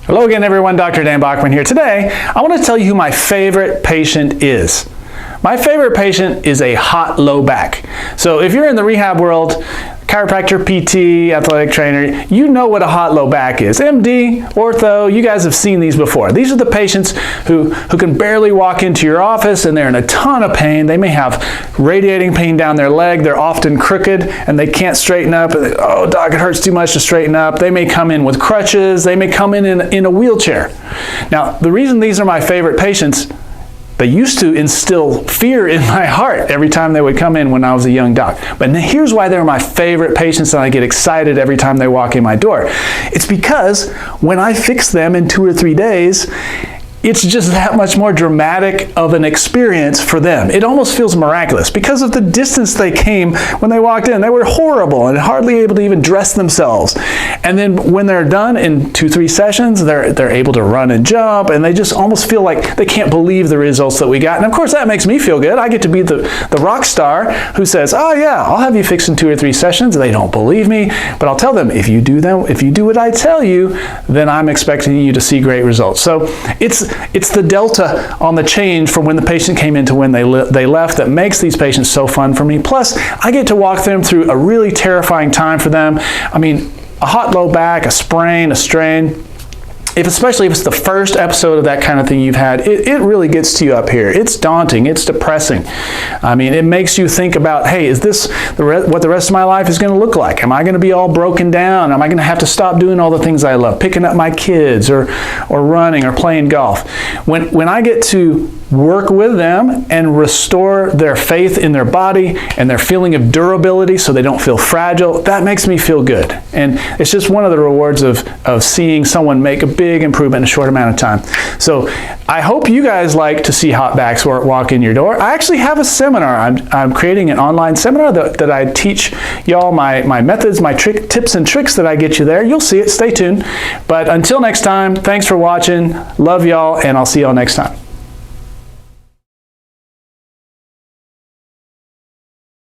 Hello again, everyone. Dr. Dan Bockmann here. Today, I want to tell you who my favorite patient is. My favorite patient is a hot low back. So if you're in the rehab world, chiropractor, PT, athletic trainer, you know what a hot low back is. MD, ortho, you guys have seen these before. These are the patients who can barely walk into your office and they're in a ton of pain. They may have radiating pain down their leg. They're often crooked and they can't straighten up. Oh, doc, it hurts too much to straighten up. They may come in with crutches. They may come in a wheelchair. Now, the reason these are my favorite patients, they used to instill fear in my heart every time they would come in when I was a young doc. But here's why they're my favorite patients and I get excited every time they walk in my door. It's because when I fix them in 2 or 3 days, it's just that much more dramatic of an experience for them. It almost feels miraculous because of the distance they came when they walked in. They were horrible and hardly able to even dress themselves. And then when they're done in 2-3 sessions, they're able to run and jump, and they just almost feel like they can't believe the results that we got. And of course, that makes me feel good. I get to be the rock star who says, oh yeah, I'll have you fixed in 2 or 3 sessions. They don't believe me, but I'll tell them, if you do what I tell you, then I'm expecting you to see great results. So it's the delta on the change from when the patient came in to when they left that makes these patients so fun for me. Plus, I get to walk them through a really terrifying time for them. I mean, a hot low back, a sprain, a strain, especially if it's the first episode of that kind of thing you've had, it really gets to you up here. It's daunting. It's depressing. I mean, it makes you think about, hey, is this what the rest of my life is going to look like? Am I going to be all broken down? Am I going to have to stop doing all the things I love, picking up my kids or running or playing golf? When I get to work with them and restore their faith in their body and their feeling of durability so they don't feel fragile, that makes me feel good. And it's just one of the rewards of seeing someone make a big improvement in a short amount of time. So I hope you guys like to see hot backs walk in your door. I actually have a seminar. I'm creating an online seminar that I teach y'all my methods, my tips and tricks that I get you there. You'll see it. Stay tuned. But until next time, thanks for watching. Love y'all, and I'll see y'all next time.